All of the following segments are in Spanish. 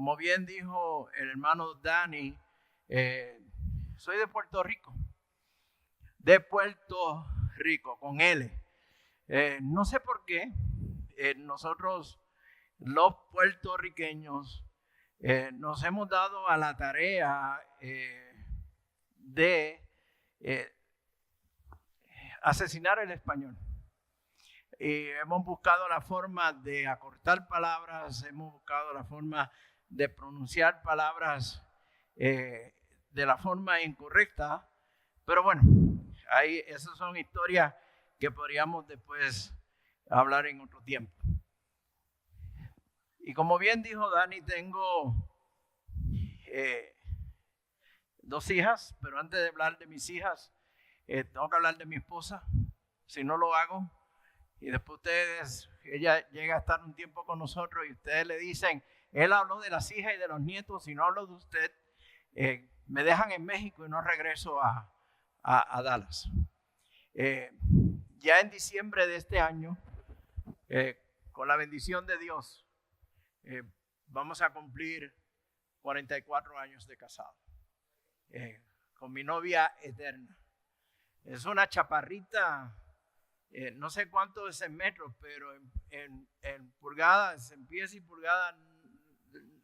Como bien dijo el hermano Dani, soy de Puerto Rico. De Puerto Rico, con L. No sé por qué nosotros, los puertorriqueños, nos hemos dado a la tarea de asesinar el español. Y hemos buscado la forma de acortar palabras, hemos buscado la forma de pronunciar palabras de la forma incorrecta, pero bueno, esas son historias que podríamos después hablar en otro tiempo. Y como bien dijo Dani, tengo 2 hijas, pero antes de hablar de mis hijas, tengo que hablar de mi esposa. Si no lo hago, y después ella llega a estar un tiempo con nosotros y ustedes le dicen, él habló de las hijas y de los nietos, si no hablo de usted, me dejan en México y no regreso a Dallas. Ya en diciembre de este año, con la bendición de Dios, vamos a cumplir 44 años de casado, con mi novia eterna. Es una chaparrita, no sé cuánto es en metros, pero en pulgadas, en pies y pulgadas,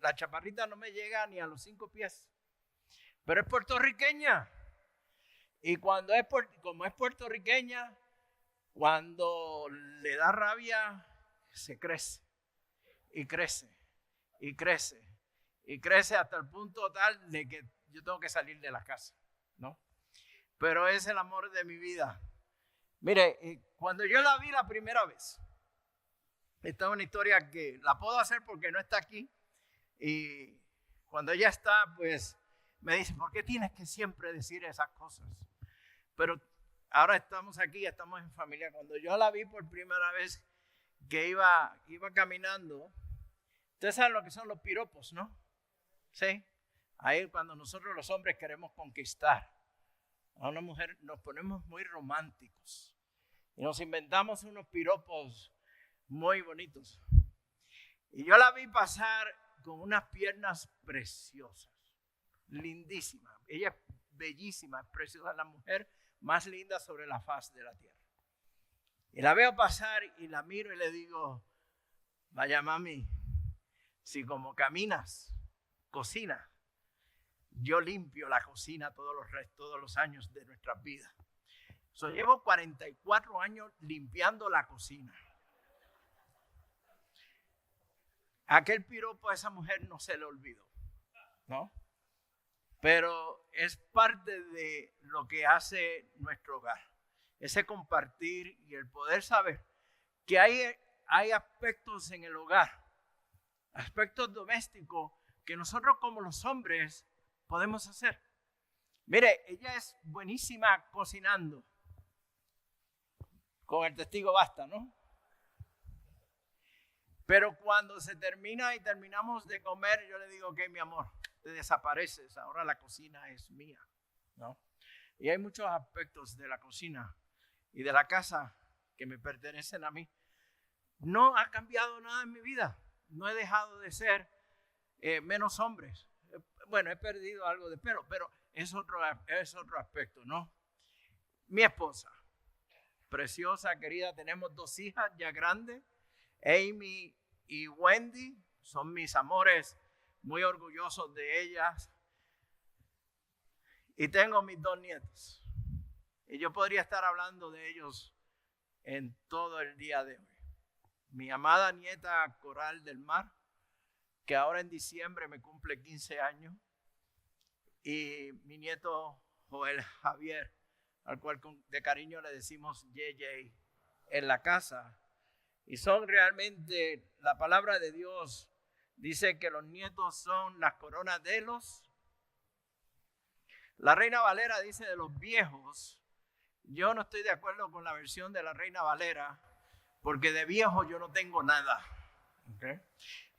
la chaparrita no me llega ni a los 5 pies. Pero es puertorriqueña. Y como es puertorriqueña, cuando le da rabia, se crece. Y crece. Y crece. Y crece hasta el punto tal de que yo tengo que salir de la casa, ¿no? Pero es el amor de mi vida. Mire, cuando yo la vi la primera vez, esta es una historia que la puedo hacer porque no está aquí. Y cuando ella está, pues me dice, ¿por qué tienes que siempre decir esas cosas? Pero ahora estamos aquí, estamos en familia. Cuando yo la vi por primera vez que iba caminando, ustedes saben lo que son los piropos, ¿no? Sí. Ahí cuando nosotros los hombres queremos conquistar a una mujer, nos ponemos muy románticos y nos inventamos unos piropos muy bonitos. Y yo la vi pasar con unas piernas preciosas, lindísimas. Ella es bellísima, es preciosa, la mujer más linda sobre la faz de la tierra. Y la veo pasar y la miro y le digo, vaya mami, si como caminas, cocina, yo limpio la cocina todos los años de nuestras vidas. Llevo 44 años limpiando la cocina. Aquel piropo a esa mujer no se le olvidó, ¿no? Pero es parte de lo que hace nuestro hogar. Ese compartir y el poder saber que hay aspectos en el hogar, aspectos domésticos que nosotros como los hombres podemos hacer. Mire, ella es buenísima cocinando. Con el testigo basta, ¿no? Pero cuando se termina y terminamos de comer, yo le digo, ok, mi amor, te desapareces, ahora la cocina es mía, ¿no? Y hay muchos aspectos de la cocina y de la casa que me pertenecen a mí. No ha cambiado nada en mi vida. No he dejado de ser menos hombre. Bueno, he perdido algo de pelo, pero es otro aspecto, ¿no? Mi esposa, preciosa, querida, tenemos 2 hijas ya grandes, Amy y Wendy, son mis amores, muy orgullosos de ellas. Y tengo mis 2 nietos. Y yo podría estar hablando de ellos en todo el día de hoy. Mi amada nieta Coral del Mar, que ahora en diciembre me cumple 15 años. Y mi nieto Joel Javier, al cual de cariño le decimos JJ en la casa. Y son realmente, la palabra de Dios dice que los nietos son las coronas de los. La Reina Valera dice de los viejos. Yo no estoy de acuerdo con la versión de la Reina Valera, porque de viejo yo no tengo nada. ¿Okay?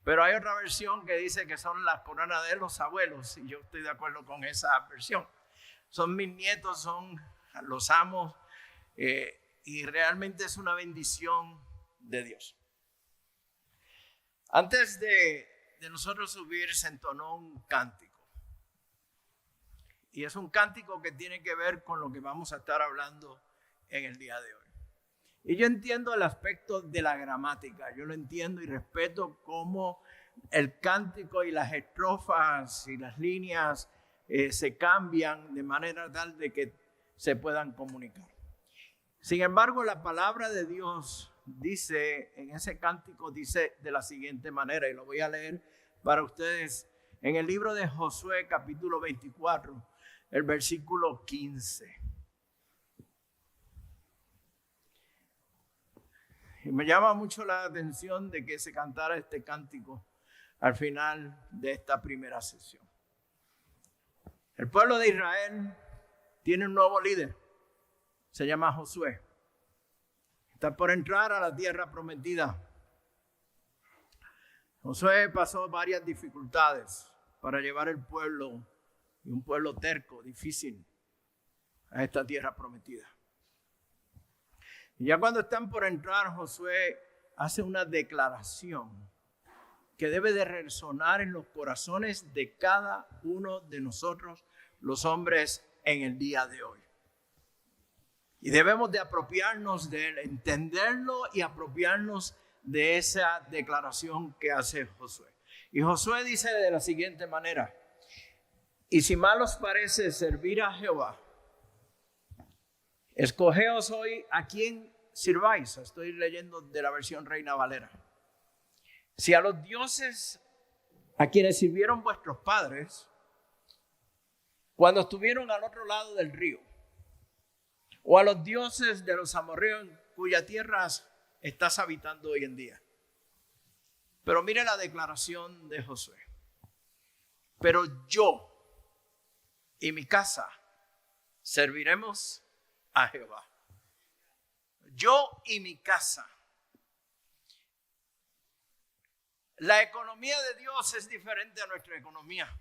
Pero hay otra versión que dice que son las coronas de los abuelos, y yo estoy de acuerdo con esa versión. Son mis nietos, los amo, y realmente es una bendición de Dios. Antes de de nosotros subir se entonó un cántico. Y es un cántico que tiene que ver con lo que vamos a estar hablando en el día de hoy. Y yo entiendo el aspecto de la gramática. Yo lo entiendo y respeto cómo el cántico y las estrofas y las líneas se cambian de manera tal de que se puedan comunicar. Sin embargo, la palabra de Dios dice, en ese cántico dice de la siguiente manera, y lo voy a leer para ustedes en el libro de Josué, capítulo 24, el versículo 15. Y me llama mucho la atención de que se cantara este cántico al final de esta primera sesión. El pueblo de Israel tiene un nuevo líder, se llama Josué. Está por entrar a la tierra prometida. Josué pasó varias dificultades para llevar el pueblo, y un pueblo terco, difícil, a esta tierra prometida. Y ya cuando están por entrar, Josué hace una declaración que debe de resonar en los corazones de cada uno de nosotros, los hombres, en el día de hoy. Y debemos de apropiarnos de él, entenderlo y apropiarnos de esa declaración que hace Josué. Y Josué dice de la siguiente manera: y si mal os parece servir a Jehová, escogeos hoy a quién sirváis. Estoy leyendo de la versión Reina Valera. Si a los dioses a quienes sirvieron vuestros padres cuando estuvieron al otro lado del río, o a los dioses de los amorreos cuya tierra estás habitando hoy en día. Pero mire la declaración de Josué. Pero yo y mi casa serviremos a Jehová. Yo y mi casa. La economía de Dios es diferente a nuestra economía.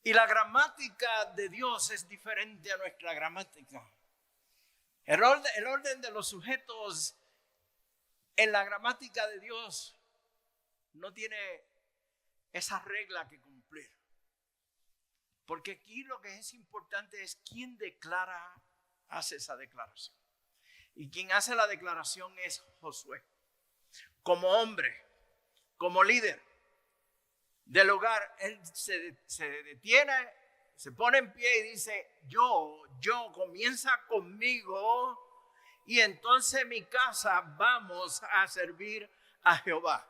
Y la gramática de Dios es diferente a nuestra gramática. El orden de los sujetos en la gramática de Dios no tiene esa regla que cumplir. Porque aquí lo que es importante es quién hace esa declaración. Y quien hace la declaración es Josué. Como hombre, como líder del hogar, él se detiene, se pone en pie y dice: yo, comienza conmigo, y entonces mi casa vamos a servir a Jehová.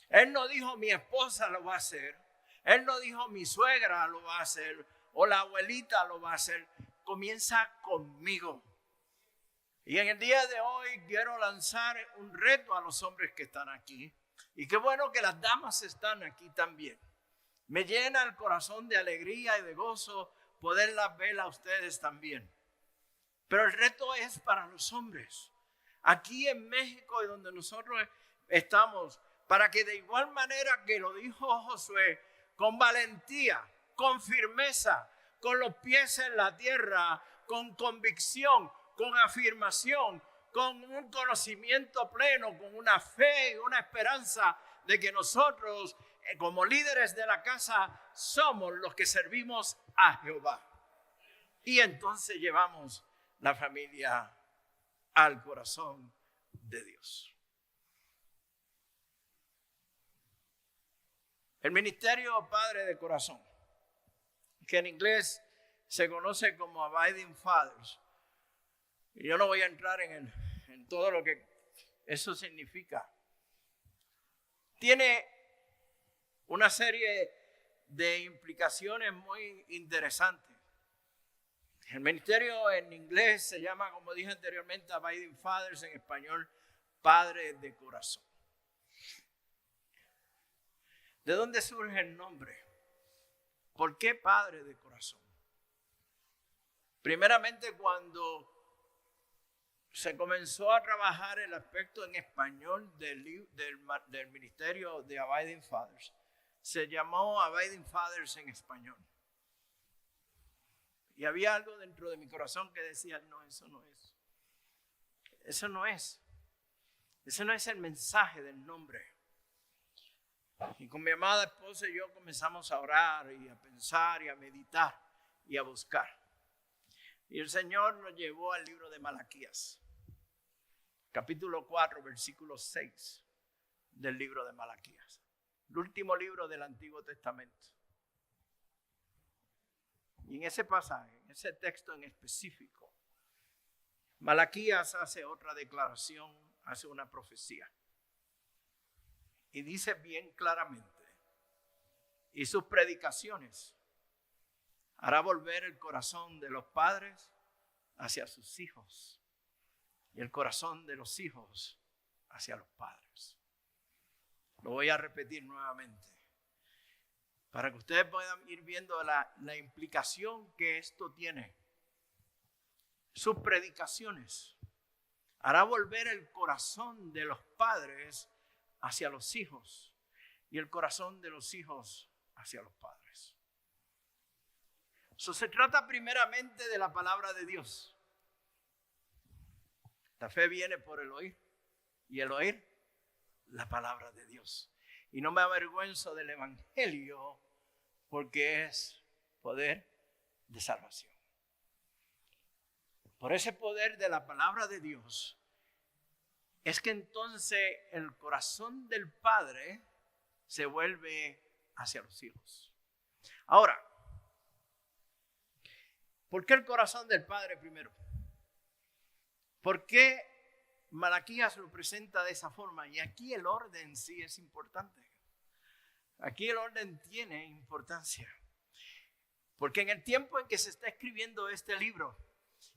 Él no dijo mi esposa lo va a hacer, él no dijo mi suegra lo va a hacer o la abuelita lo va a hacer. Comienza conmigo. Y en el día de hoy quiero lanzar un reto a los hombres que están aquí. Y qué bueno que las damas están aquí también. Me llena el corazón de alegría y de gozo poderlas ver a ustedes también. Pero el reto es para los hombres. Aquí en México, donde nosotros estamos, para que de igual manera que lo dijo Josué, con valentía, con firmeza, con los pies en la tierra, con convicción, con afirmación, con un conocimiento pleno, con una fe y una esperanza de que nosotros, como líderes de la casa, somos los que servimos a Jehová. Y entonces llevamos la familia al corazón de Dios. El ministerio Padre de Corazón, que en inglés se conoce como Abiding Fathers. Y yo no voy a entrar en todo lo que eso significa. Tiene una serie de implicaciones muy interesantes. El ministerio en inglés se llama, como dije anteriormente, Abiding Fathers, en español, Padre de Corazón. ¿De dónde surge el nombre? ¿Por qué Padre de Corazón? Primeramente, cuando se comenzó a trabajar el aspecto en español del ministerio de Abiding Fathers, se llamó Abiding Fathers en español. Y había algo dentro de mi corazón que decía: no, eso no es. Eso no es. Ese no es el mensaje del nombre. Y con mi amada esposa y yo comenzamos a orar y a pensar y a meditar y a buscar. Y el Señor nos llevó al libro de Malaquías, capítulo 4, versículo 6 del libro de Malaquías. El último libro del Antiguo Testamento. Y en ese pasaje, en ese texto en específico, Malaquías hace otra declaración, hace una profecía. Y dice bien claramente, y sus predicaciones hará volver el corazón de los padres hacia sus hijos y el corazón de los hijos hacia los padres. Lo voy a repetir nuevamente para que ustedes puedan ir viendo la implicación que esto tiene. Sus predicaciones hará volver el corazón de los padres hacia los hijos y el corazón de los hijos hacia los padres. Eso se trata primeramente de la palabra de Dios. La fe viene por el oír y el oír la palabra de Dios. Y no me avergüenzo del evangelio porque es poder de salvación. Por ese poder de la palabra de Dios es que entonces el corazón del padre se vuelve hacia los hijos. Ahora, ¿por qué el corazón del padre primero? ¿Por qué Malaquías lo presenta de esa forma? Y aquí el orden sí es importante. Aquí el orden tiene importancia. Porque en el tiempo en que se está escribiendo este libro,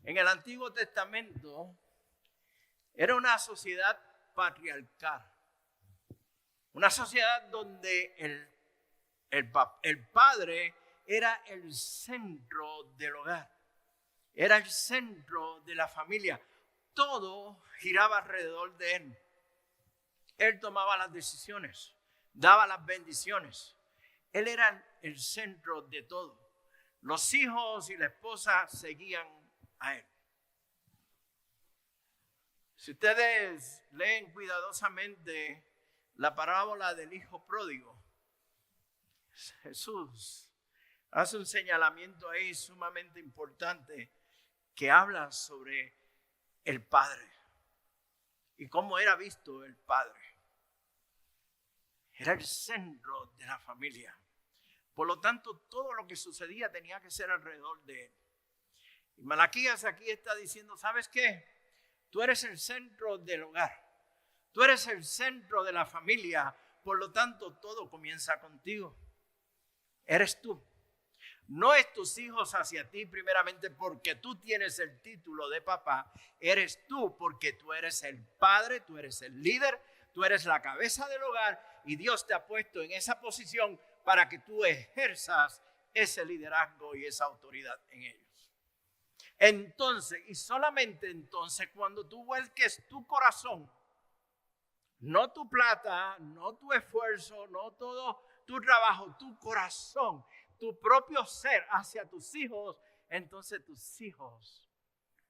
en el Antiguo Testamento, era una sociedad patriarcal. Una sociedad donde el padre era el centro del hogar. Era el centro de la familia. Todo giraba alrededor de él. Él tomaba las decisiones, daba las bendiciones. Él era el centro de todo. Los hijos y la esposa seguían a él. Si ustedes leen cuidadosamente la parábola del hijo pródigo, Jesús hace un señalamiento ahí sumamente importante que habla sobre el padre y cómo era visto el padre. Era el centro de la familia. Por lo tanto, todo lo que sucedía tenía que ser alrededor de él. Y Malaquías aquí está diciendo, ¿sabes qué? Tú eres el centro del hogar. Tú eres el centro de la familia. Por lo tanto, todo comienza contigo. Eres tú. No es tus hijos hacia ti primeramente porque tú tienes el título de papá. Eres tú porque tú eres el padre, tú eres el líder, tú eres la cabeza del hogar y Dios te ha puesto en esa posición para que tú ejerzas ese liderazgo y esa autoridad en ellos. Entonces, y solamente entonces, cuando tú vuelques tu corazón, no tu plata, no tu esfuerzo, no todo tu trabajo, tu corazón, tu propio ser hacia tus hijos, entonces tus hijos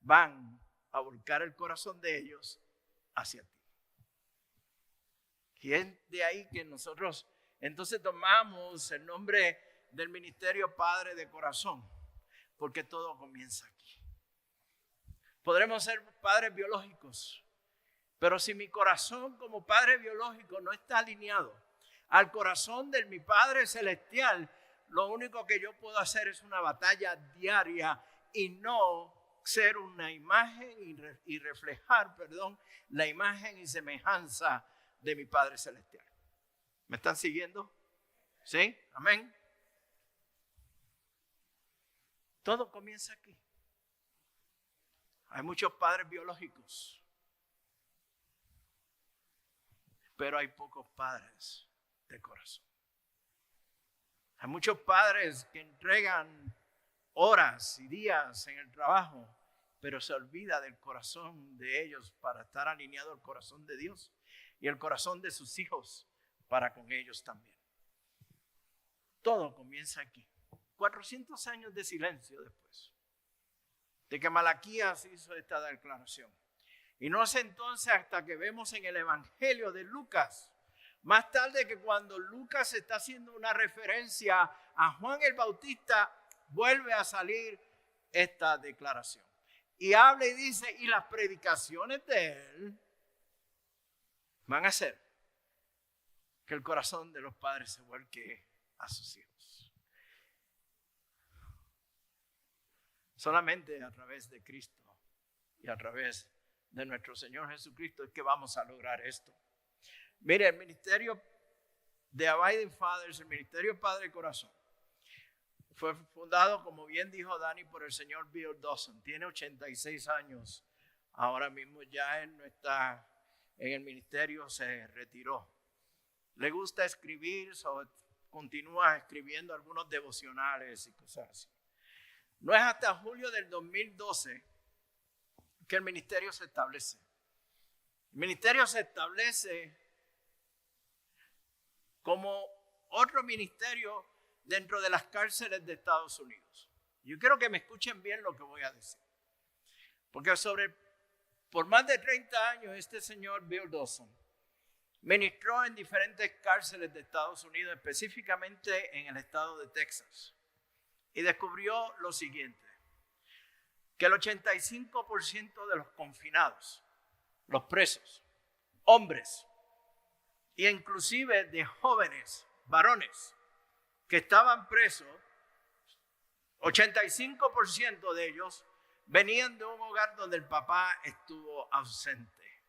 van a volcar el corazón de ellos hacia ti. Y es de ahí que nosotros entonces tomamos el nombre del ministerio Padre de Corazón, porque todo comienza aquí. Podremos ser padres biológicos, pero si mi corazón como padre biológico no está alineado al corazón de mi Padre Celestial, lo único que yo puedo hacer es una batalla diaria y no ser una imagen y reflejar, la imagen y semejanza de mi Padre Celestial. ¿Me están siguiendo? ¿Sí? Amén. Todo comienza aquí. Hay muchos padres biológicos, pero hay pocos padres de corazón. Hay muchos padres que entregan horas y días en el trabajo, pero se olvida del corazón de ellos para estar alineado al corazón de Dios y el corazón de sus hijos para con ellos también. Todo comienza aquí. 400 años de silencio después de que Malaquías hizo esta declaración. Y no es entonces hasta que vemos en el Evangelio de Lucas, Más tarde, que cuando Lucas está haciendo una referencia a Juan el Bautista, vuelve a salir esta declaración. Y habla y dice, y las predicaciones de él van a hacer que el corazón de los padres se vuelque a sus hijos. Solamente a través de Cristo y a través de nuestro Señor Jesucristo es que vamos a lograr esto. Mire, el ministerio de Abiding Fathers, el ministerio Padre Corazón, fue fundado, como bien dijo Dani, por el señor Bill Dawson. Tiene 86 años. Ahora mismo ya él no está en el ministerio, se retiró. Le gusta escribir, continúa escribiendo algunos devocionales y cosas así. No es hasta julio del 2012 que el ministerio se establece. El ministerio se establece como otro ministerio dentro de las cárceles de Estados Unidos. Yo quiero que me escuchen bien lo que voy a decir. Porque por más de 30 años este señor Bill Dawson ministró en diferentes cárceles de Estados Unidos, específicamente en el estado de Texas. Y descubrió lo siguiente, que el 85% de los confinados, los presos, hombres, e inclusive de jóvenes, varones, que estaban presos, 85% de ellos venían de un hogar donde el papá estuvo ausente.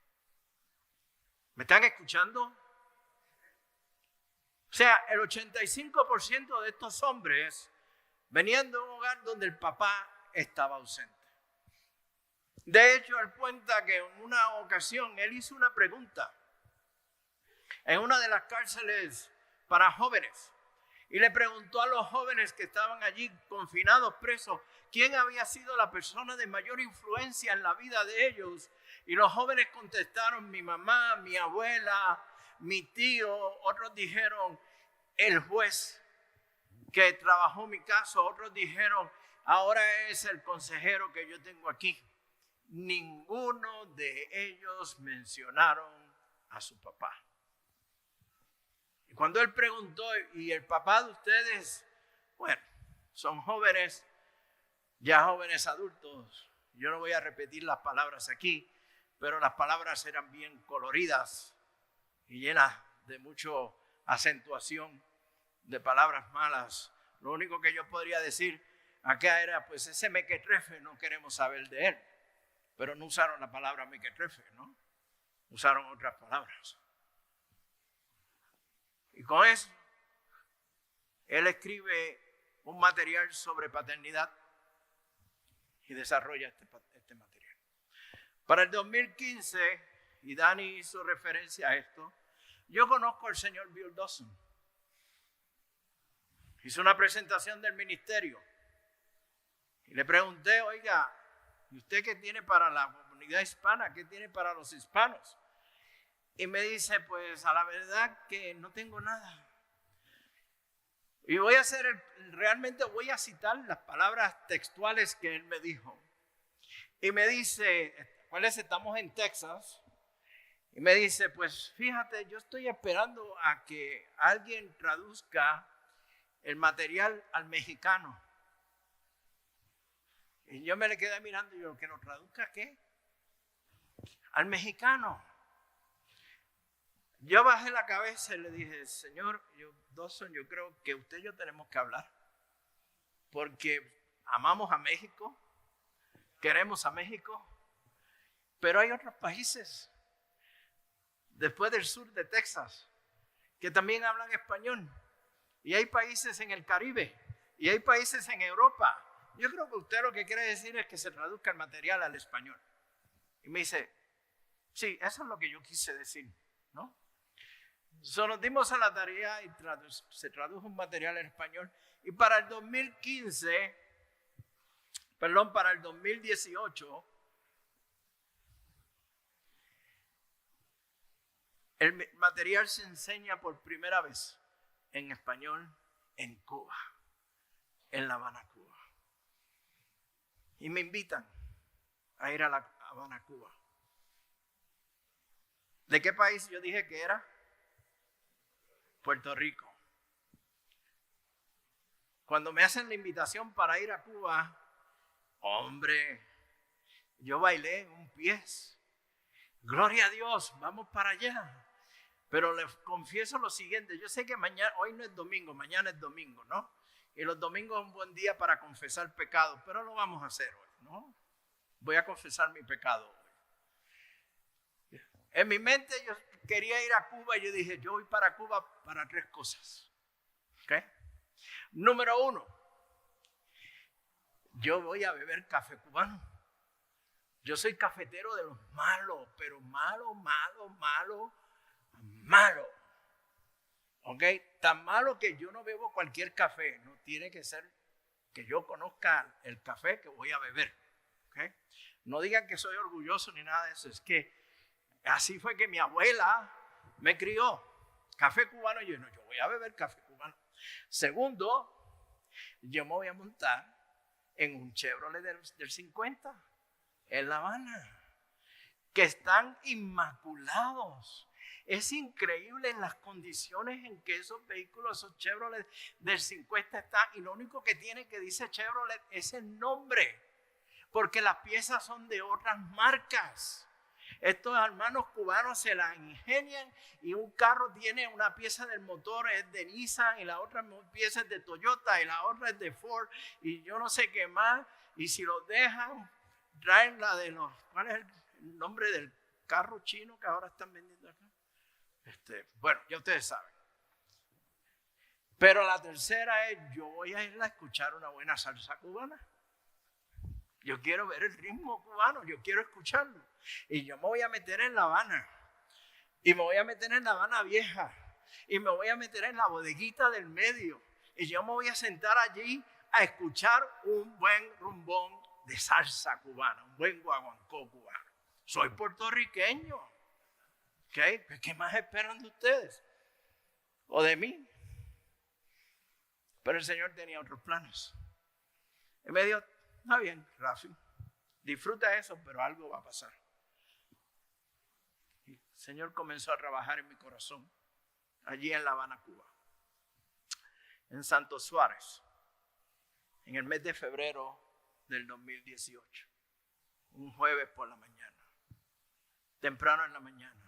¿Me están escuchando? O sea, el 85% de estos hombres venían de un hogar donde el papá estaba ausente. De hecho, él cuenta que en una ocasión él hizo una pregunta en una de las cárceles para jóvenes. Y le preguntó a los jóvenes que estaban allí confinados, presos, quién había sido la persona de mayor influencia en la vida de ellos. Y los jóvenes contestaron, mi mamá, mi abuela, mi tío. Otros dijeron, el juez que trabajó mi caso. Otros dijeron, ahora es el consejero que yo tengo aquí. Ninguno de ellos mencionaron a su papá. Cuando él preguntó, ¿y el papá de ustedes? Bueno, son jóvenes, ya jóvenes adultos. Yo no voy a repetir las palabras aquí, pero las palabras eran bien coloridas y llenas de mucha acentuación de palabras malas. Lo único que yo podría decir acá era, pues ese mequetrefe no queremos saber de él. Pero no usaron la palabra mequetrefe, ¿no? Usaron otras palabras. Y con eso, él escribe un material sobre paternidad y desarrolla este material. Para el 2015, y Dani hizo referencia a esto, yo conozco al señor Bill Dawson. Hizo una presentación del ministerio y le pregunté, oiga, ¿y usted qué tiene para la comunidad hispana? ¿Qué tiene para los hispanos? Y me dice, pues a la verdad que no tengo nada. Y realmente voy a citar las palabras textuales que él me dijo. Y me dice, estamos en Texas. Y me dice, pues fíjate, yo estoy esperando a que alguien traduzca el material al mexicano. Y yo me le quedé mirando y yo, ¿que lo traduzca qué? Al mexicano. Yo bajé la cabeza y le dije, señor Dawson, yo creo que usted y yo tenemos que hablar. Porque amamos a México, queremos a México, pero hay otros países, después del sur de Texas, que también hablan español. Y hay países en el Caribe, y hay países en Europa. Yo creo que usted lo que quiere decir es que se traduzca el material al español. Y me dice, sí, eso es lo que yo quise decir, ¿no? Nos dimos a la tarea y se tradujo un material en español. Y para el 2018, el material se enseña por primera vez en español en Cuba, en La Habana, Cuba. Y me invitan a ir a La Habana, Cuba. ¿De qué país yo dije que era? Puerto Rico. Cuando me hacen la invitación para ir a Cuba, hombre, yo bailé en un pie. Gloria a Dios, vamos para allá. Pero les confieso lo siguiente, yo sé que hoy no es domingo, mañana es domingo, ¿no? Y los domingos es un buen día para confesar pecado, pero lo vamos a hacer hoy, ¿no? Voy a confesar mi pecado hoy. En mi mente yo quería ir a Cuba y yo dije, yo voy para Cuba para 3 cosas. ¿Ok? Número 1, yo voy a beber café cubano. Yo soy cafetero de los malos, pero malo. ¿Ok? Tan malo que yo no bebo cualquier café. No tiene que ser que yo conozca el café que voy a beber. ¿Ok? No digan que soy orgulloso ni nada de eso. Es que así fue que mi abuela me crió. Café cubano, yo voy a beber café cubano. Segundo, yo me voy a montar en un Chevrolet del 50 en La Habana, que están inmaculados. Es increíble las condiciones en que esos vehículos, esos Chevrolet del 50 están, y lo único que tiene que dice Chevrolet es el nombre, porque las piezas son de otras marcas. Estos hermanos cubanos se la ingenian y un carro tiene una pieza del motor es de Nissan y la otra pieza es de Toyota y la otra es de Ford y yo no sé qué más. Y si los dejan, traen la de los... ¿Cuál es el nombre del carro chino que ahora están vendiendo acá? Bueno, ya ustedes saben. Pero la tercera es, yo voy a ir a escuchar una buena salsa cubana. Yo quiero ver el ritmo cubano, yo quiero escucharlo. Y yo me voy a meter en La Habana. Y me voy a meter en La Habana Vieja. Y me voy a meter en la bodeguita del medio. Y yo me voy a sentar allí a escuchar un buen rumbón de salsa cubana, un buen guaguancó cubano. Soy puertorriqueño. ¿Okay? ¿Qué más esperan de ustedes? ¿O de mí? Pero el Señor tenía otros planes. Y me dijo, está bien, Rafi, disfruta eso, pero algo va a pasar. Y el Señor comenzó a trabajar en mi corazón, allí en La Habana, Cuba, en Santo Suárez, en el mes de febrero del 2018, un jueves por la mañana, temprano en la mañana,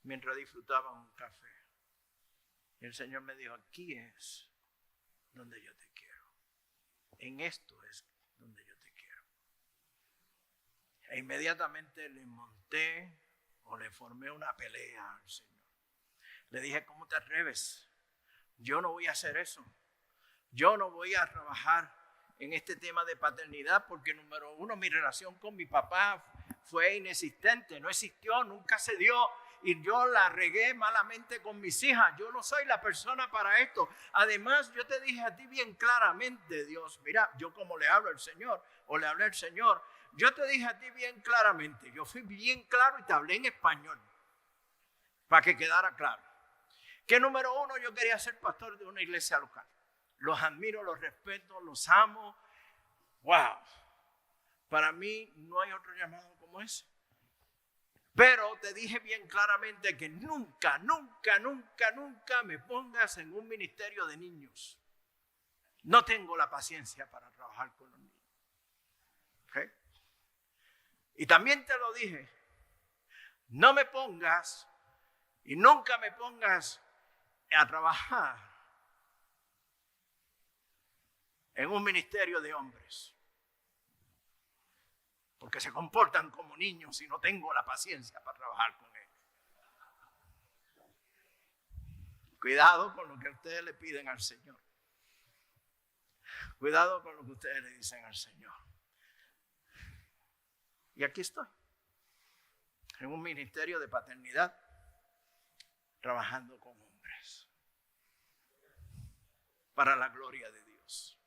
mientras disfrutaba un café. Y el Señor me dijo, aquí es donde yo te quiero. En esto es donde yo te quiero. E inmediatamente le monté o le formé una pelea al Señor. Le dije, ¿cómo te atreves? Yo no voy a hacer eso. Yo no voy a trabajar en este tema de paternidad porque, número 1, mi relación con mi papá fue inexistente, no existió, nunca se dio. Y yo la regué malamente con mis hijas. Yo no soy la persona para esto. Además, yo te dije a ti bien claramente, Dios, mira, yo como le hablo al Señor, o le hablé al Señor, yo te dije a ti bien claramente, yo fui bien claro y te hablé en español, para que quedara claro. Que número 1, yo quería ser pastor de una iglesia local. Los admiro, los respeto, los amo. Wow. Para mí no hay otro llamado como ese. Pero te dije bien claramente que nunca me pongas en un ministerio de niños. No tengo la paciencia para trabajar con los niños. ¿Okay? Y también te lo dije, no me pongas y nunca me pongas a trabajar en un ministerio de hombres. Porque se comportan como niños y no tengo la paciencia para trabajar con ellos. Cuidado con lo que ustedes le piden al Señor. Cuidado con lo que ustedes le dicen al Señor. Y aquí estoy, en un ministerio de paternidad, trabajando con hombres. Para la gloria de Dios.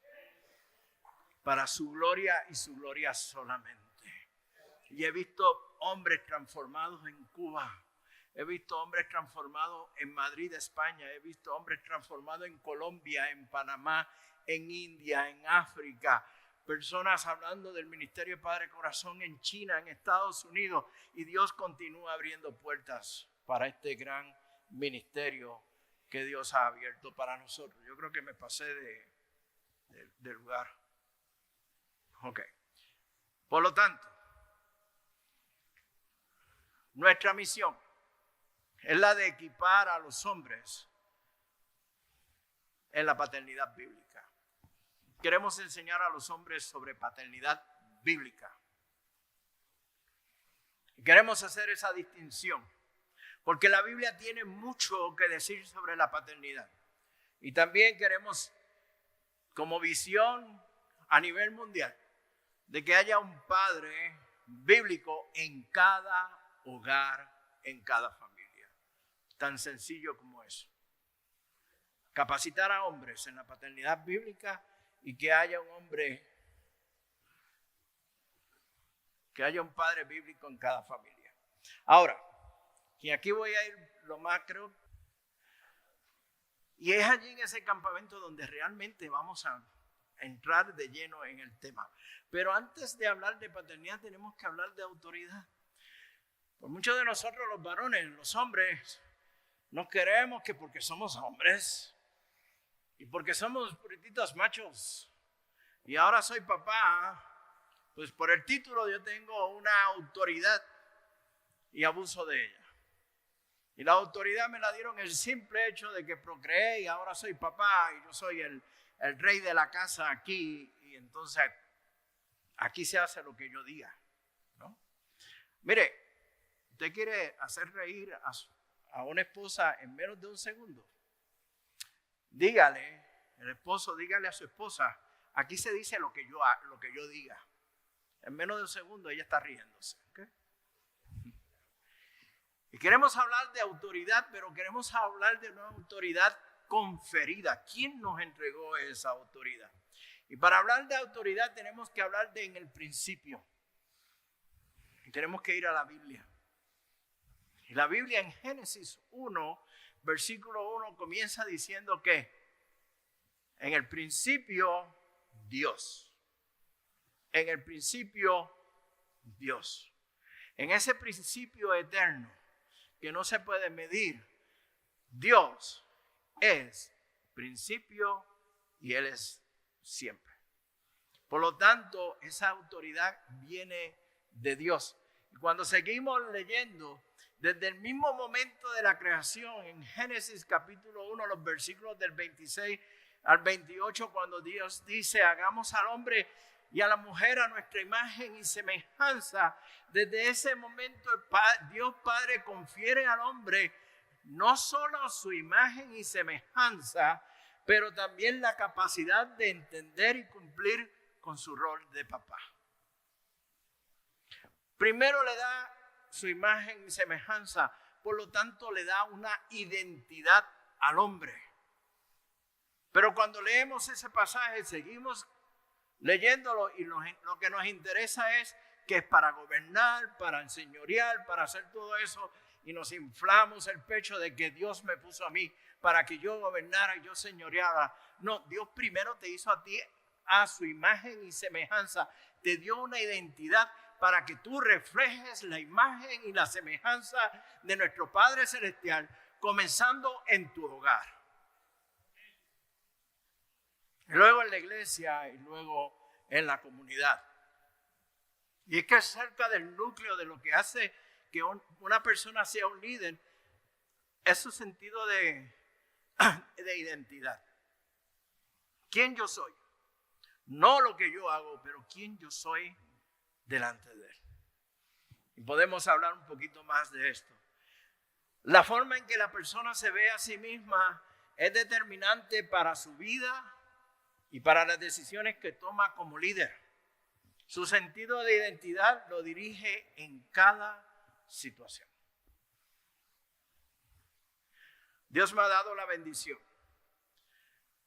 Para su gloria y su gloria solamente. Y he visto hombres transformados en Cuba. He visto hombres transformados en Madrid, España. He visto hombres transformados en Colombia, en Panamá, en India, en África. Personas hablando del Ministerio de Padre Corazón en China, en Estados Unidos. Y Dios continúa abriendo puertas para este gran ministerio que Dios ha abierto para nosotros. Yo creo que me pasé de lugar. Ok. Por lo tanto, nuestra misión es la de equipar a los hombres en la paternidad bíblica. Queremos enseñar a los hombres sobre paternidad bíblica. Queremos hacer esa distinción, porque la Biblia tiene mucho que decir sobre la paternidad. Y también queremos, como visión a nivel mundial, de que haya un padre bíblico en cada hogar, en cada familia. Tan sencillo como eso. Capacitar a hombres en la paternidad bíblica y que haya un hombre, que haya un padre bíblico en cada familia. Ahora, y aquí voy a ir lo más, creo, y es allí en ese campamento donde realmente vamos a entrar de lleno en el tema. Pero antes de hablar de paternidad tenemos que hablar de autoridad. Por muchos de nosotros los varones, los hombres, nos queremos que porque somos hombres y porque somos purititos machos y ahora soy papá, pues por el título yo tengo una autoridad y abuso de ella. Y la autoridad me la dieron el simple hecho de que procreé y ahora soy papá y yo soy el rey de la casa aquí. Y entonces aquí se hace lo que yo diga, ¿no? Mire, usted quiere hacer reír a una esposa en menos de un segundo. Dígale, el esposo, dígale a su esposa, aquí se dice lo que yo diga. En menos de un segundo ella está riéndose. ¿Okay? Y queremos hablar de autoridad, pero queremos hablar de una autoridad conferida. ¿Quién nos entregó esa autoridad? Y para hablar de autoridad tenemos que hablar de en el principio. Y tenemos que ir a la Biblia. Y la Biblia en Génesis 1, versículo 1 comienza diciendo que en el principio Dios. En el principio Dios. En ese principio eterno que no se puede medir, Dios es principio y Él es siempre. Por lo tanto, esa autoridad viene de Dios. Y cuando seguimos leyendo, desde el mismo momento de la creación, en Génesis capítulo 1, los versículos del 26 al 28, cuando Dios dice, hagamos al hombre y a la mujer a nuestra imagen y semejanza, desde ese momento Dios Padre confiere al hombre no solo su imagen y semejanza, pero también la capacidad de entender y cumplir con su rol de papá. Primero le da su imagen y semejanza, por lo tanto le da una identidad al hombre. Pero cuando leemos ese pasaje, seguimos leyéndolo y lo que nos interesa es que es para gobernar, para enseñorear, para hacer todo eso, y nos inflamos el pecho de que Dios me puso a mí para que yo gobernara y yo señoreara. No, Dios primero te hizo a ti a su imagen y semejanza, te dio una identidad para que tú reflejes la imagen y la semejanza de nuestro Padre Celestial, comenzando en tu hogar. Y luego en la iglesia y luego en la comunidad. Y es que es cerca del núcleo de lo que hace que una persona sea un líder, es su sentido de identidad. ¿Quién yo soy? No lo que yo hago, pero quién yo soy delante de Él. Y podemos hablar un poquito más de esto. La forma en que la persona se ve a sí misma es determinante para su vida y para las decisiones que toma como líder. Su sentido de identidad lo dirige en cada situación. Dios me ha dado la bendición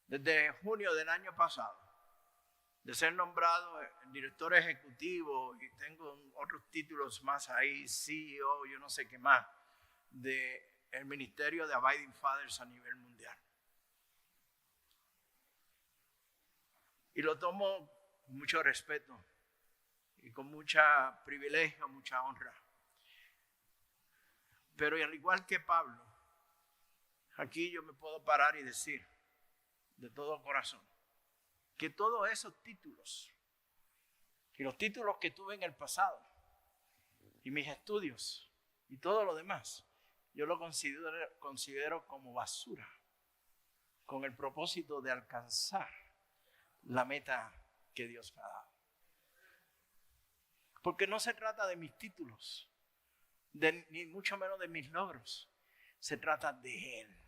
desde junio del año pasado de ser nombrado director ejecutivo y tengo otros títulos más ahí, CEO, yo no sé qué más, del ministerio de Abiding Fathers a nivel mundial. Y lo tomo con mucho respeto y con mucho privilegio, mucha honra. Pero al igual que Pablo, aquí yo me puedo parar y decir de todo corazón que todos esos títulos y los títulos que tuve en el pasado y mis estudios y todo lo demás, yo lo considero como basura con el propósito de alcanzar la meta que Dios me ha dado. Porque no se trata de mis títulos, ni mucho menos de mis logros. Se trata de Él.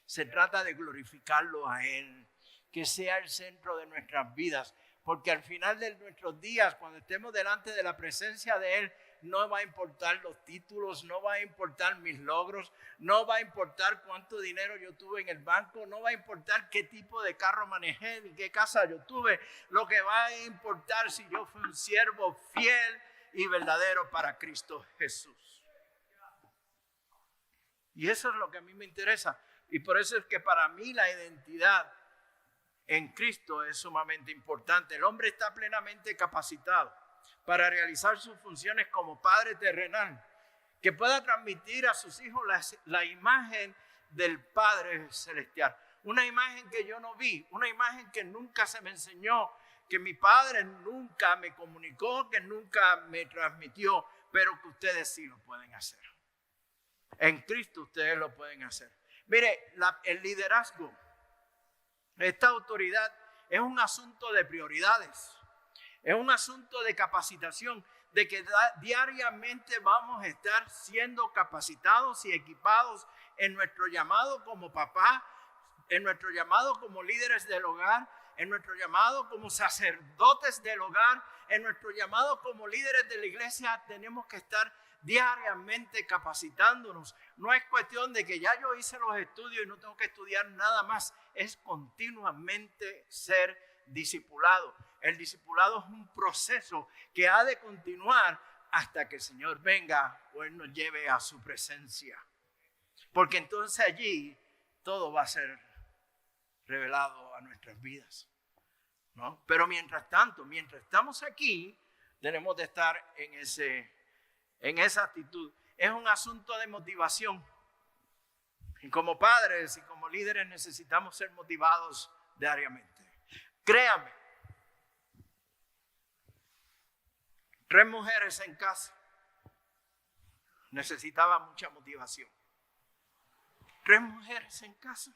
Se trata de glorificarlo a Él, que sea el centro de nuestras vidas. Porque al final de nuestros días, cuando estemos delante de la presencia de Él, no va a importar los títulos, no va a importar mis logros, no va a importar cuánto dinero yo tuve en el banco, no va a importar qué tipo de carro manejé, ni qué casa yo tuve. Lo que va a importar si yo fui un siervo fiel y verdadero para Cristo Jesús. Y eso es lo que a mí me interesa. Y por eso es que para mí la identidad en Cristo es sumamente importante. El hombre está plenamente capacitado para realizar sus funciones como padre terrenal, que pueda transmitir a sus hijos la imagen del Padre Celestial. Una imagen que yo no vi, una imagen que nunca se me enseñó, que mi padre nunca me comunicó, que nunca me transmitió, pero que ustedes sí lo pueden hacer. En Cristo ustedes lo pueden hacer. Mire, el liderazgo, esta autoridad, es un asunto de prioridades. Es un asunto de capacitación, de que diariamente vamos a estar siendo capacitados y equipados en nuestro llamado como papá, en nuestro llamado como líderes del hogar, en nuestro llamado como sacerdotes del hogar, en nuestro llamado como líderes de la iglesia. Tenemos que estar diariamente capacitándonos. No es cuestión de que ya yo hice los estudios y no tengo que estudiar nada más. Es continuamente ser discipulado. El discipulado es un proceso que ha de continuar hasta que el Señor venga o Él nos lleve a su presencia. Porque entonces allí todo va a ser revelado a nuestras vidas, ¿no? Pero mientras tanto, mientras estamos aquí, tenemos de estar en esa actitud. Es un asunto de motivación. Y como padres y como líderes necesitamos ser motivados diariamente. Créame, 3 mujeres en casa necesitaban mucha motivación. 3 mujeres en casa.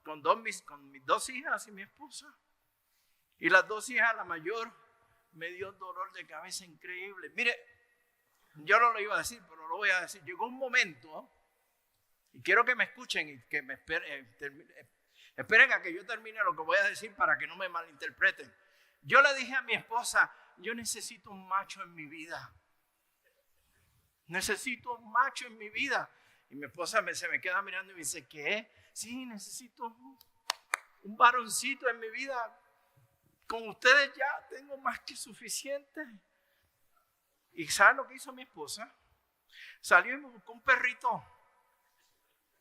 Con mis 2 hijas y mi esposa. Y las 2 hijas, la mayor, me dio un dolor de cabeza increíble. Mire, yo no lo iba a decir, pero lo voy a decir. Llegó un momento, y quiero que me escuchen y que me esperen a que yo termine lo que voy a decir para que no me malinterpreten. Yo le dije a mi esposa, yo necesito un macho en mi vida. Necesito un macho en mi vida. Y mi esposa se me queda mirando y me dice, ¿qué? Sí, necesito un varoncito en mi vida. Con ustedes ya tengo más que suficiente. ¿Y saben lo que hizo mi esposa? Salió y me buscó un perrito.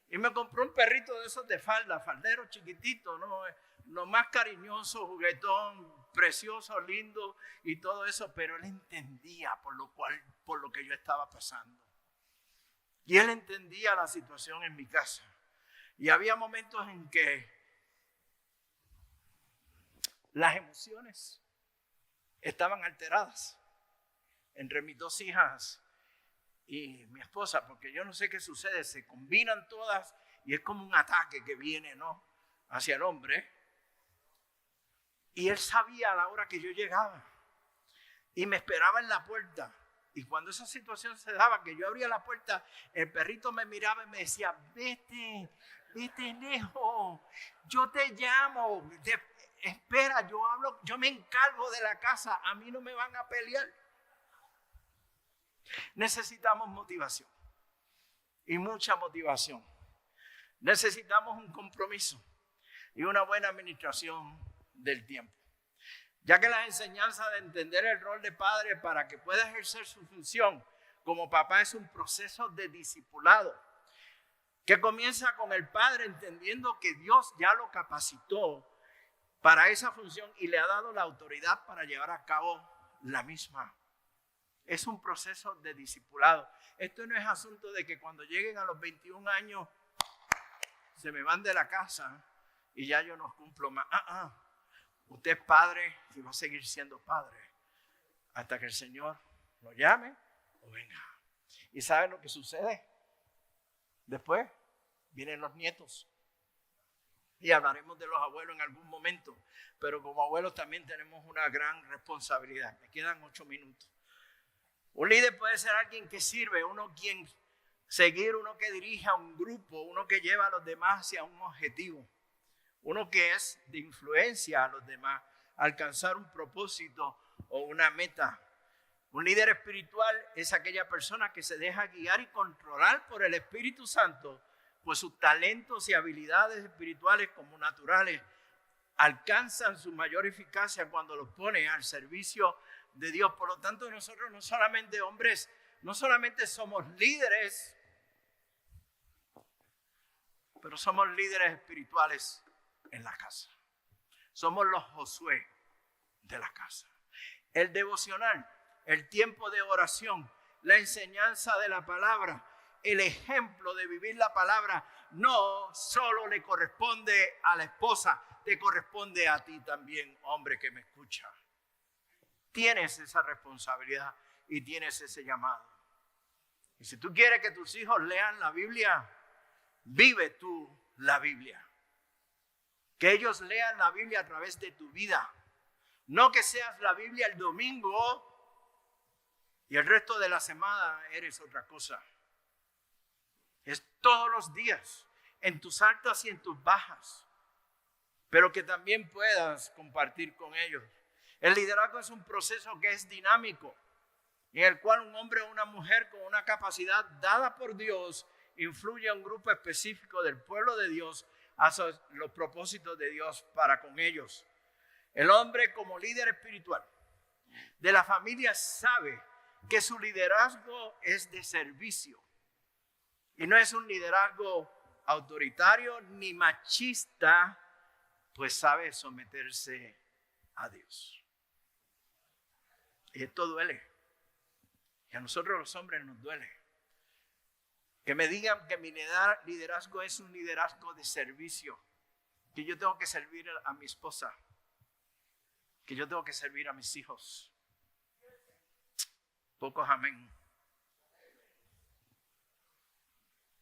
Y me compró un perrito de esos de faldero chiquitito, ¿no? Lo más cariñoso, juguetón, precioso, lindo y todo eso. Pero él entendía por lo que yo estaba pasando. Y él entendía la situación en mi casa. Y había momentos en que las emociones estaban alteradas entre mis 2 hijas y mi esposa, porque yo no sé qué sucede, se combinan todas y es como un ataque que viene, ¿no?, hacia el hombre. Y él sabía a la hora que yo llegaba y me esperaba en la puerta. Y cuando esa situación se daba, que yo abría la puerta, el perrito me miraba y me decía, vete lejos, yo te llamo, espera, yo me encargo de la casa, a mí no me van a pelear. Necesitamos motivación y mucha motivación. Necesitamos un compromiso y una buena administración del tiempo. Ya que las enseñanzas de entender el rol de padre para que pueda ejercer su función como papá es un proceso de discipulado que comienza con el padre entendiendo que Dios ya lo capacitó para esa función y le ha dado la autoridad para llevar a cabo la misma. Es un proceso de discipulado. Esto no es asunto de que cuando lleguen a los 21 años se me van de la casa y ya yo no cumplo más. Usted es padre y va a seguir siendo padre hasta que el Señor lo llame o venga. ¿Y sabe lo que sucede? Después vienen los nietos. Y hablaremos de los abuelos en algún momento. Pero como abuelos también tenemos una gran responsabilidad. Me quedan 8 minutos. Un líder puede ser alguien que sirve, uno quien seguir, uno que dirige a un grupo, uno que lleva a los demás hacia un objetivo. Uno que es de influencia a los demás, alcanzar un propósito o una meta. Un líder espiritual es aquella persona que se deja guiar y controlar por el Espíritu Santo, pues sus talentos y habilidades espirituales como naturales alcanzan su mayor eficacia cuando los pone al servicio de Dios. Por lo tanto, nosotros no solamente hombres, no solamente somos líderes, pero somos líderes espirituales en la casa. Somos los Josué de la casa. El devocional, el tiempo de oración, la enseñanza de la palabra, el ejemplo de vivir la palabra, no solo le corresponde a la esposa, te corresponde a ti también, hombre que me escucha. Tienes esa responsabilidad y tienes ese llamado. Y si tú quieres que tus hijos lean la Biblia, vive tú la Biblia. Que ellos lean la Biblia a través de tu vida. No que seas la Biblia el domingo y el resto de la semana eres otra cosa. Es todos los días, en tus altas y en tus bajas. Pero que también puedas compartir con ellos. El liderazgo es un proceso que es dinámico, en el cual un hombre o una mujer con una capacidad dada por Dios influye a un grupo específico del pueblo de Dios hacia los propósitos de Dios para con ellos. El hombre como líder espiritual de la familia sabe que su liderazgo es de servicio y no es un liderazgo autoritario ni machista, pues sabe someterse a Dios. Y esto duele. Y a nosotros los hombres nos duele. Que me digan que mi liderazgo es un liderazgo de servicio. Que yo tengo que servir a mi esposa. Que yo tengo que servir a mis hijos. Pocos amén.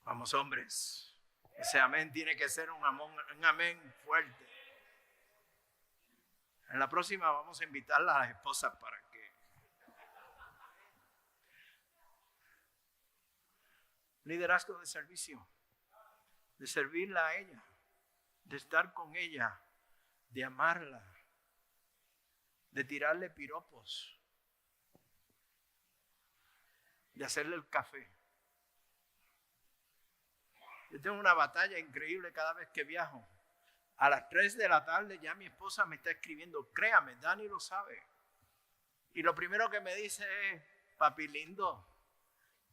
Vamos, hombres. Ese amén tiene que ser un amén fuerte. En la próxima vamos a invitar a las esposas para que liderazgo de servicio, de servirla a ella, de estar con ella, de amarla, de tirarle piropos, de hacerle el café. Yo tengo una batalla increíble cada vez que viajo. A las 3 de la tarde ya mi esposa me está escribiendo, créame, Dani lo sabe. Y lo primero que me dice es, papi lindo,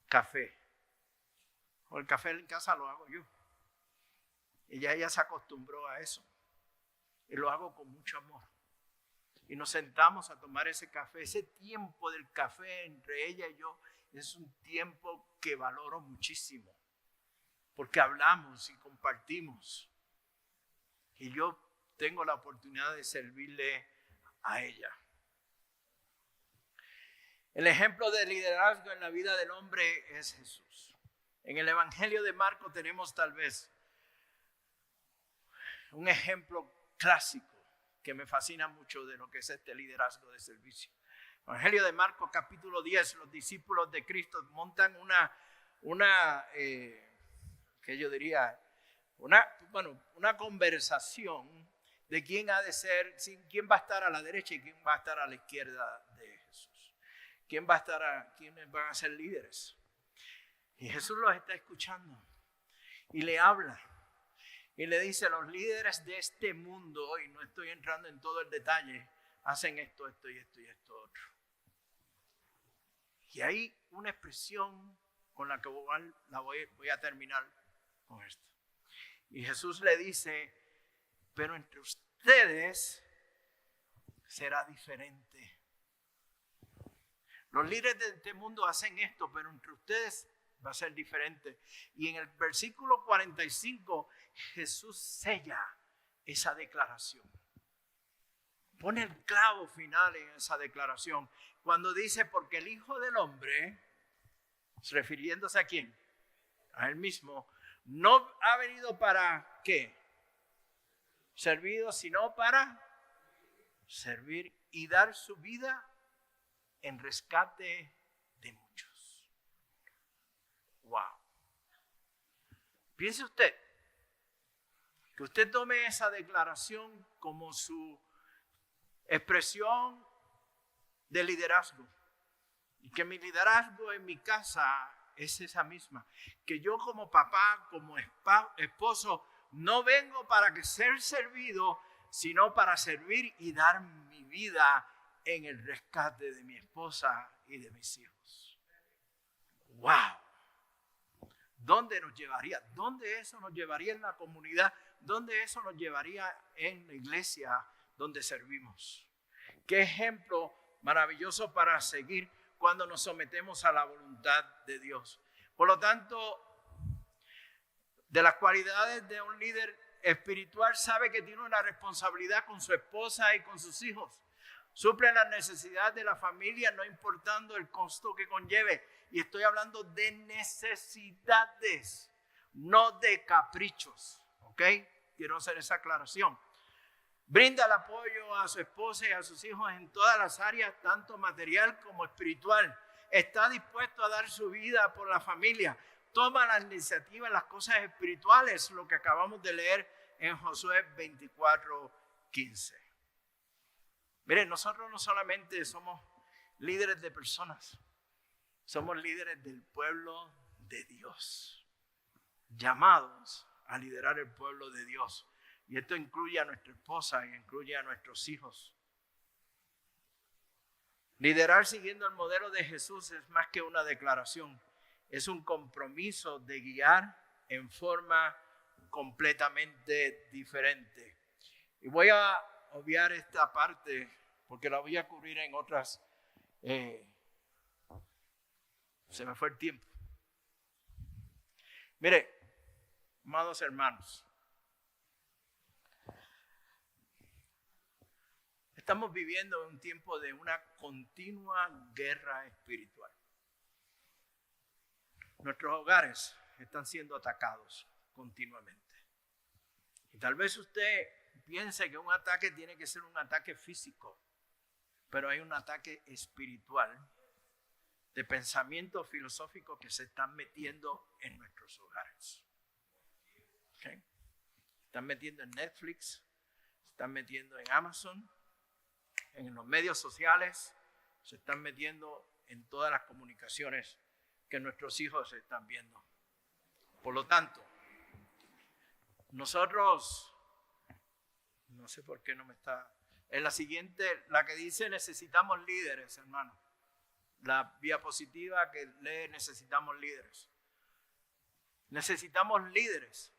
café. O el café en casa lo hago yo. Y ya ella se acostumbró a eso. Y lo hago con mucho amor. Y nos sentamos a tomar ese café. Ese tiempo del café entre ella y yo es un tiempo que valoro muchísimo. Porque hablamos y compartimos. Y yo tengo la oportunidad de servirle a ella. El ejemplo de liderazgo en la vida del hombre es Jesús. En el Evangelio de Marcos tenemos tal vez un ejemplo clásico que me fascina mucho de lo que es este liderazgo de servicio. Evangelio de Marcos capítulo 10, los discípulos de Cristo montan ¿qué yo diría? Una conversación de quién ha de ser, quién va a estar a la derecha y quién va a estar a la izquierda de Jesús. Quiénes van a ser líderes. Y Jesús los está escuchando y le habla y le dice, los líderes de este mundo, hoy no estoy entrando en todo el detalle, hacen esto, esto y esto y esto otro. Y hay una expresión con la que voy a terminar con esto. Y Jesús le dice, pero entre ustedes será diferente. Los líderes de este mundo hacen esto, pero entre ustedes va a ser diferente. Y en el versículo 45, Jesús sella esa declaración. Pone el clavo final en esa declaración. Cuando dice, porque el Hijo del Hombre, refiriéndose a quién, a él mismo, no ha venido para ¿qué? Servido, sino para servir y dar su vida en rescate de muchos. Wow. Piense usted, que usted tome esa declaración como su expresión de liderazgo. Y que mi liderazgo en mi casa es esa misma. Que yo como papá, como esposo, no vengo para que ser servido, sino para servir y dar mi vida en el rescate de mi esposa y de mis hijos. ¡Wow! ¿Dónde nos llevaría? ¿Dónde eso nos llevaría en la comunidad? ¿Dónde eso nos llevaría en la iglesia donde servimos? Qué ejemplo maravilloso para seguir cuando nos sometemos a la voluntad de Dios. Por lo tanto, de las cualidades de un líder espiritual, sabe que tiene una responsabilidad con su esposa y con sus hijos. Suple las necesidades de la familia, no importando el costo que conlleve. Y estoy hablando de necesidades, no de caprichos. ¿Ok? Quiero hacer esa aclaración. Brinda el apoyo a su esposa y a sus hijos en todas las áreas, tanto material como espiritual. Está dispuesto a dar su vida por la familia. Toma la iniciativa en las cosas espirituales, lo que acabamos de leer en Josué 24:15. Miren, nosotros no solamente somos líderes de personas, somos líderes del pueblo de Dios, llamados a liderar el pueblo de Dios. Y esto incluye a nuestra esposa y incluye a nuestros hijos. Liderar siguiendo el modelo de Jesús es más que una declaración. Es un compromiso de guiar en forma completamente diferente. Y voy a obviar esta parte porque la voy a cubrir en otras. Se me fue el tiempo. Mire, amados hermanos, estamos viviendo un tiempo de una continua guerra espiritual. Nuestros hogares están siendo atacados continuamente. Y tal vez usted piense que un ataque tiene que ser un ataque físico, pero hay un ataque espiritual de pensamientos filosóficos que se están metiendo en nuestros hogares. ¿Okay? Están metiendo en Netflix, se están metiendo en Amazon, en los medios sociales, se están metiendo en todas las comunicaciones que nuestros hijos están viendo. Por lo tanto, nosotros, no sé por qué no me está, en la siguiente, la que dice necesitamos líderes, hermano. La diapositiva que lee necesitamos líderes. Necesitamos líderes,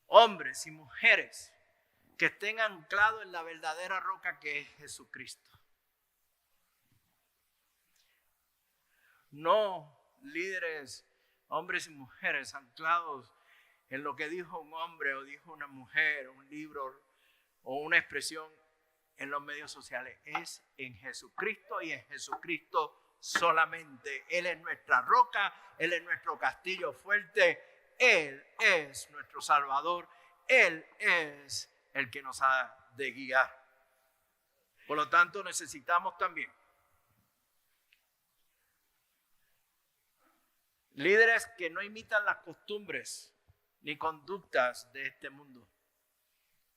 hombres y mujeres que estén anclados en la verdadera roca que es Jesucristo. No líderes, hombres y mujeres anclados en lo que dijo un hombre o dijo una mujer, un libro o una expresión en los medios sociales. Es en Jesucristo y en Jesucristo solamente. Él es nuestra roca, Él es nuestro castillo fuerte, Él es nuestro Salvador, Él es el que nos ha de guiar. Por lo tanto, necesitamos también líderes que no imitan las costumbres ni conductas de este mundo.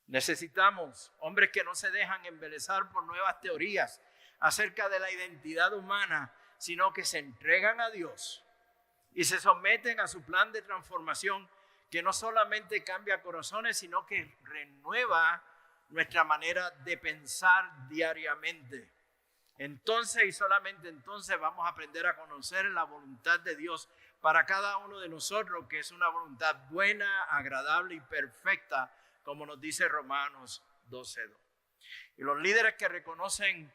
Necesitamos hombres que no se dejan embelezar por nuevas teorías acerca de la identidad humana, sino que se entregan a Dios y se someten a su plan de transformación, que no solamente cambia corazones, sino que renueva nuestra manera de pensar diariamente. Entonces y solamente entonces vamos a aprender a conocer la voluntad de Dios para cada uno de nosotros, que es una voluntad buena, agradable y perfecta, como nos dice Romanos 12:2. Y los líderes que reconocen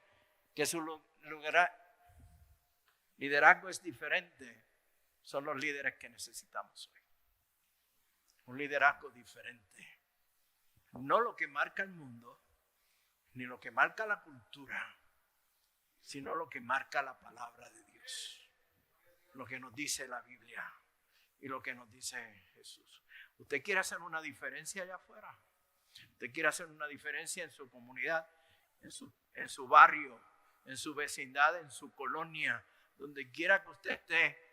que su Liderazgo es diferente. Son los líderes que necesitamos hoy. Un liderazgo diferente. No lo que marca el mundo, ni lo que marca la cultura, sino lo que marca la palabra de Dios. Lo que nos dice la Biblia y lo que nos dice Jesús. ¿Usted quiere hacer una diferencia allá afuera? ¿Usted quiere hacer una diferencia en su comunidad, en su barrio, en su vecindad, en su colonia, donde quiera que usted esté?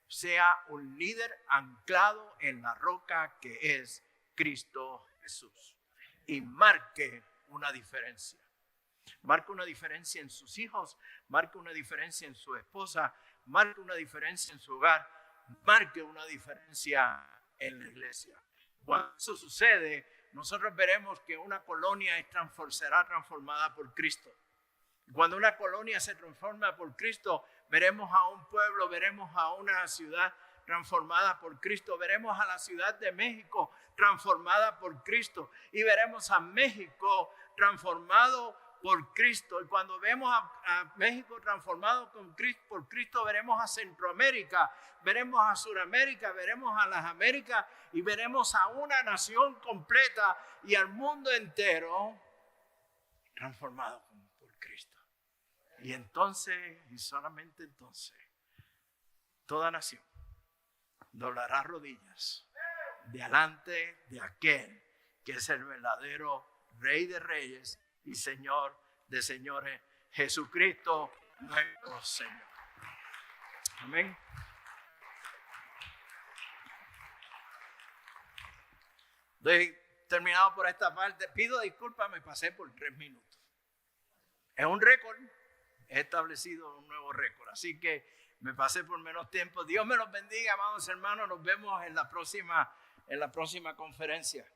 Sea un líder anclado en la roca que es Cristo Jesús. Y marque una diferencia. Marque una diferencia en sus hijos, marque una diferencia en su esposa, marque una diferencia en su hogar, marque una diferencia en la iglesia. Cuando eso sucede, nosotros veremos que una colonia será transformada por Cristo. Cuando una colonia se transforma por Cristo, veremos a un pueblo, veremos a una ciudad transformada por Cristo, veremos a la Ciudad de México transformada por Cristo y veremos a México transformado por Cristo. Y cuando vemos a México transformado por Cristo, veremos a Centroamérica, veremos a Sudamérica, veremos a las Américas y veremos a una nación completa y al mundo entero transformado por Cristo. Y entonces, y solamente entonces, toda nación doblará rodillas delante de aquel que es el verdadero Rey de Reyes y Señor de señores, Jesucristo nuestro Señor. Amén. Estoy terminado por esta parte. Pido disculpas, me pasé por 3 minutos. Es un récord. He establecido un nuevo récord. Así que me pasé por menos tiempo. Dios me los bendiga, amados hermanos. Nos vemos en la próxima conferencia.